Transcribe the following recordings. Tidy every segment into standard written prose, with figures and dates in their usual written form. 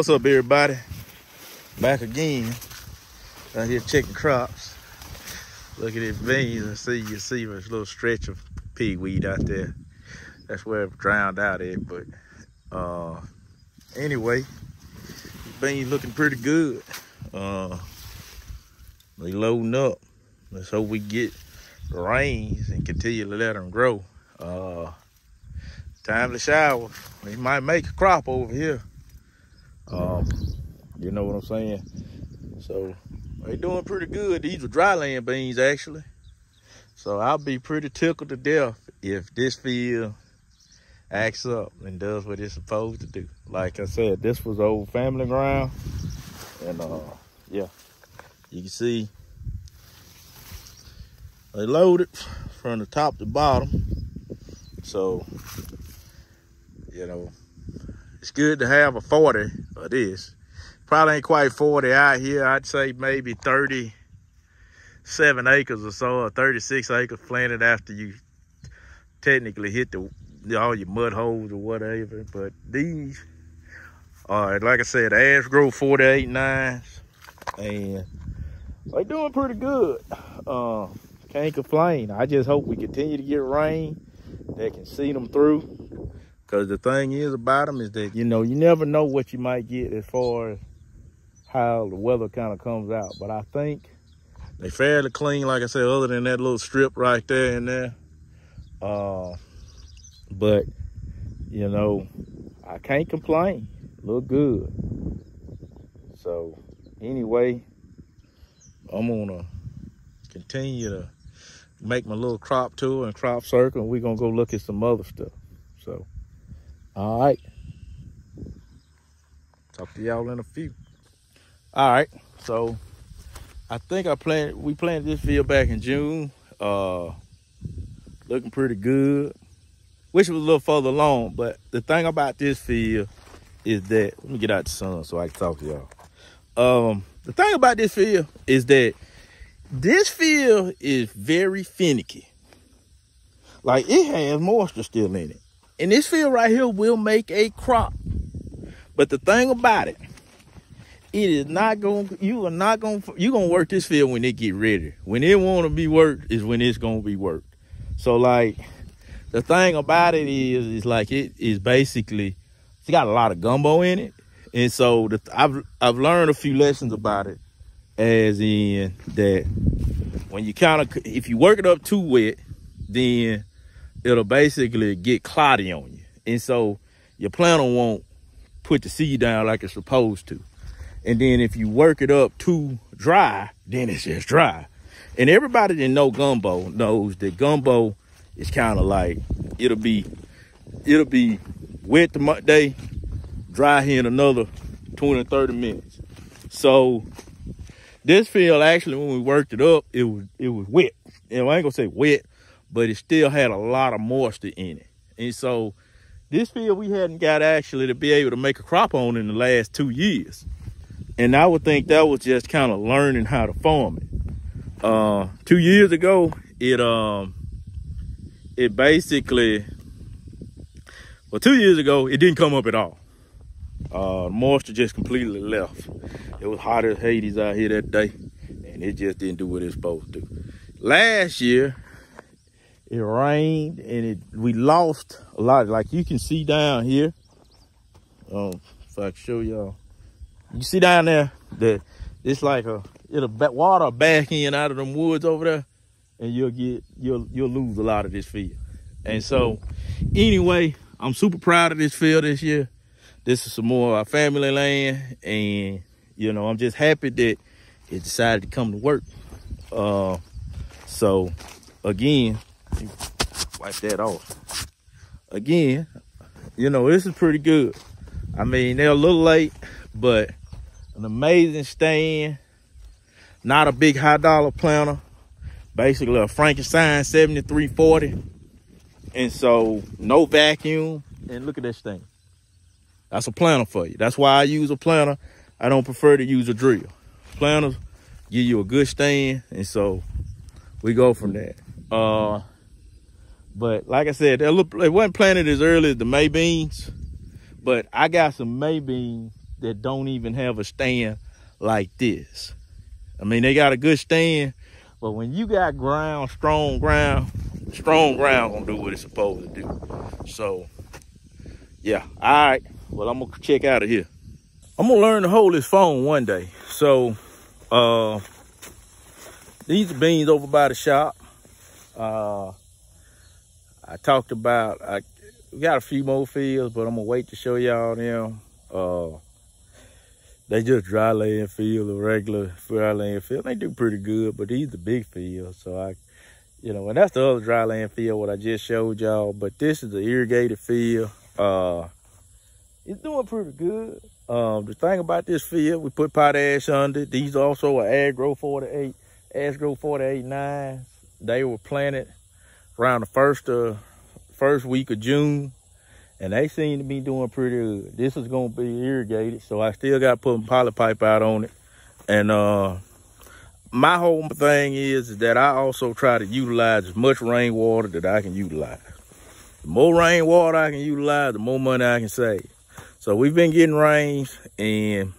What's up, everybody? Back again. Out here checking crops. Look at these beans and you see this little stretch of pigweed out there. That's where it drowned out at. But anyway, beans looking pretty good. They loading up. Let's hope we get rains and continue to let them grow. Time to shower. We might make a crop over here. You know what I'm saying? So they doing pretty good. These are dryland beans actually. So I'll be pretty tickled to death if this field acts up and does what it's supposed to do. Like I said, this was old family ground. And yeah, you can see they loaded from the top to bottom. So, you know, it's good to have a 40 of this. Probably ain't quite 40 out here. I'd say maybe 37 acres or so, or 36 acres planted after you technically hit all your mud holes or whatever. But these are, like I said, Ash Grove 48 9s, and they doing pretty good. Can't complain. I just hope we continue to get rain that can see them through. Because the thing is about them is that, you know, you never know what you might get as far as how the weather kind of comes out. But I think they fairly clean, like I said, other than that little strip right there and there. But, you know, I can't complain. Look good. So, anyway, I'm going to continue to make my little crop tour and crop circle, and we're going to go look at some other stuff. So, all right. Talk to y'all in a few. All right, so I think we planted this field back in June. Looking pretty good. Wish it was a little further along, but the thing about this field is that, let me get out the sun so I can talk to y'all. The thing about this field is that this field is very finicky. Like, it has moisture still in it. And this field right here will make a crop. But the thing about it, you're gonna work this field when it get ready. When it wanna be worked is when it's gonna be worked. So like, the thing about it is like, it is basically, it's got a lot of gumbo in it. And so I've learned a few lessons about it, as in that when you if you work it up too wet, then it'll basically get cloddy on you. And so your planter won't put the seed down like it's supposed to. And then if you work it up too dry, then it's just dry. And everybody that know gumbo knows that gumbo is kind of like, it'll be wet the day, dry here in another 20, 30 minutes. So this field, actually, when we worked it up, it was wet. And I ain't gonna say wet, but it still had a lot of moisture in it. And so this field we hadn't got actually to be able to make a crop on in the last 2 years. And I would think that was just kind of learning how to farm it. 2 years ago, it basically, well, 2 years ago, it didn't come up at all. Moisture just completely left. It was hot as Hades out here that day, and it just didn't do what it's supposed to do. Last year, it rained, and we lost a lot. Like you can see down here, if I can show y'all. You see down there that it's like water back in out of them woods over there, and you'll lose a lot of this field. And so anyway, I'm super proud of this field this year. This is some more of our family land, and you know, I'm just happy that it decided to come to work. So again, wipe that off. Again, you know, this is pretty good. I mean, they're a little late, but an amazing stand. Not a big high dollar planter. Basically a Frankenstein 7340. And so no vacuum. And look at this thing. That's a planter for you. That's why I use a planter. I don't prefer to use a drill. Planters give you a good stand. And so we go from there. But like I said, they wasn't planted as early as the May beans. But I got some May beans that don't even have a stand like this. I mean, they got a good stand, but when you got strong ground gonna do what it's supposed to do. So, yeah, all right. Well, I'm gonna check out of here. I'm gonna learn to hold this phone one day. So, these are beans over by the shop. I talked about, we got a few more fields, but I'm gonna wait to show y'all them. They just dry land field, a regular dry land field. They do pretty good, but these are big fields. So and that's the other dry land field, what I just showed y'all. But this is the irrigated field. It's doing pretty good. The thing about this field, we put potash under. These also are Agro 48 9s. They were planted around the first week of June, and they seem to be doing pretty good. This is going to be irrigated, so I still got to put poly pipe out on it. And my whole thing is that I also try to utilize as much rainwater that I can utilize. The more rainwater I can utilize, the more money I can save. So we've been getting rains, and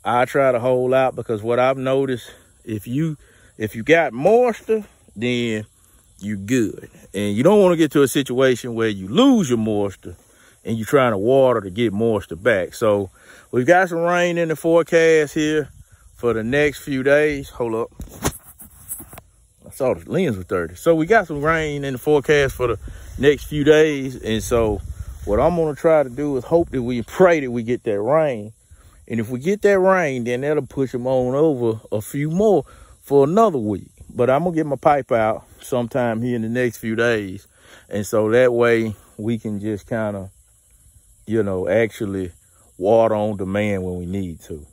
I try to hold out, because what I've noticed, if you got moisture, then you good. And you don't want to get to a situation where you lose your moisture and you're trying to water to get moisture back. So we've got some rain in the forecast here for the next few days. Hold up. I saw the lens was 30. So we got some rain in the forecast for the next few days. And so what I'm going to try to do is hope that we pray that we get that rain. And if we get that rain, then that'll push them on over a few more for another week. But I'm going to get my pipe out sometime here in the next few days. And so that way we can just kind of, actually water on demand when we need to.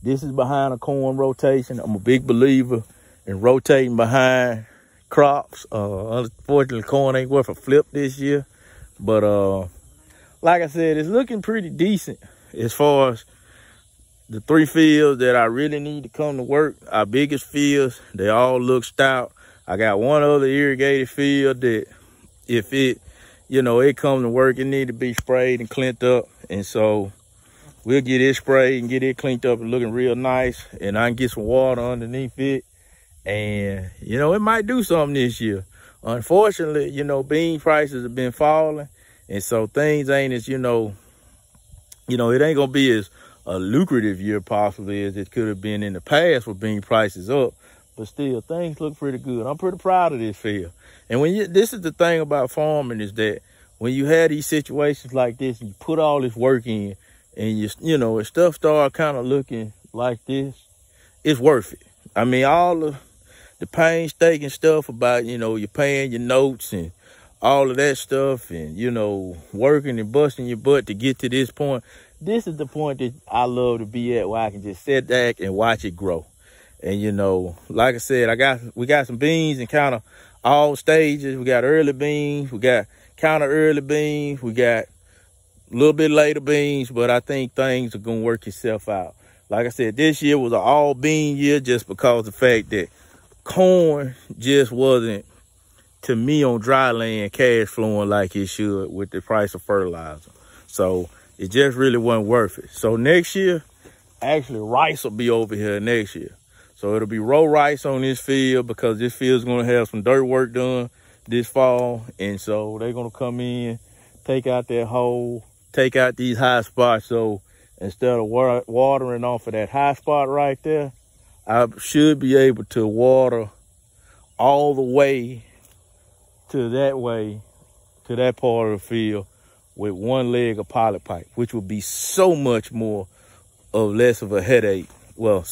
This is behind a corn rotation. I'm a big believer in rotating behind crops. Unfortunately, corn ain't worth a flip this year. But like I said, it's looking pretty decent as far as the 3 fields that I really need to come to work. Our biggest fields, they all look stout. I got one other irrigated field that if it, it come to work, it need to be sprayed and cleaned up. And so we'll get it sprayed and get it cleaned up and looking real nice. And I can get some water underneath it. And, it might do something this year. Unfortunately, bean prices have been falling. And so things ain't as, it ain't going to be as a lucrative year possibly as it could have been in the past with bean prices up. But still, things look pretty good. I'm pretty proud of this field. And this is the thing about farming, is that when you have these situations like this, and you put all this work in, and if stuff start kind of looking like this, it's worth it. I mean, all the painstaking stuff about, you're paying your notes and all of that stuff, and, working and busting your butt to get to this point. This is the point that I love to be at, where I can just sit back and watch it grow. And, like I said, we got some beans in kind of all stages. We got early beans. We got kind of early beans. We got a little bit later beans, but I think things are going to work itself out. Like I said, this year was an all bean year just because of the fact that corn just wasn't, to me, on dry land, cash flowing like it should with the price of fertilizer. So it just really wasn't worth it. So next year, actually, rice will be over here next year. So it'll be row rice on this field, because this field's going to have some dirt work done this fall. And so they're going to come in, take out that hole, take out these high spots. So instead of watering off of that high spot right there, I should be able to water all the way to that part of the field with one leg of poly pipe, which would be so much less of a headache. Well,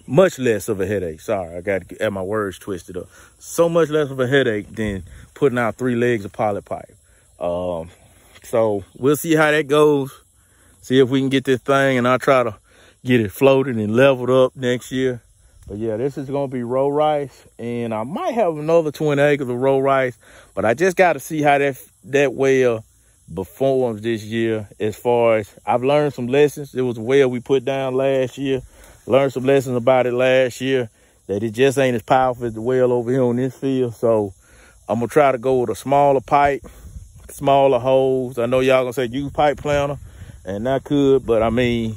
much less of a headache. Sorry, I got to get my words twisted up. So much less of a headache than putting out 3 legs of poly pipe. So we'll see how that goes. See if we can get this thing, and I'll try to get it floated and leveled up next year. But yeah, this is going to be row rice, and I might have another 20 acres of row rice, but I just got to see how that well performs this year. As far as I've learned some lessons. It was a well we put down last year. Learned some lessons about it last year, that it just ain't as powerful as the well over here on this field. So I'm going to try to go with a smaller pipe, smaller holes. I know y'all going to say use pipe planter. and I could, but I mean,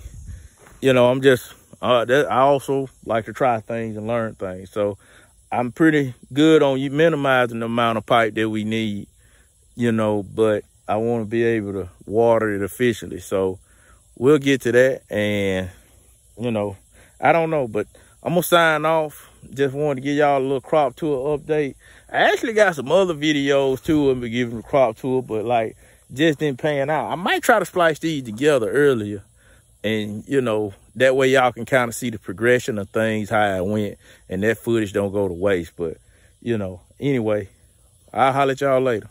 you know, I'm just, I also like to try things and learn things. So I'm pretty good on you minimizing the amount of pipe that we need, you know, but I want to be able to water it efficiently. So we'll get to that. And, you know, I don't know, but I'm going to sign off. Just wanted to give y'all a little crop tour update. I actually got some other videos too of me giving the crop tour, but like just didn't pan out. I might try to splice these together earlier. And, you know, that way y'all can kind of see the progression of things, how it went, and that footage don't go to waste. But, you know, anyway, I'll holler at y'all later.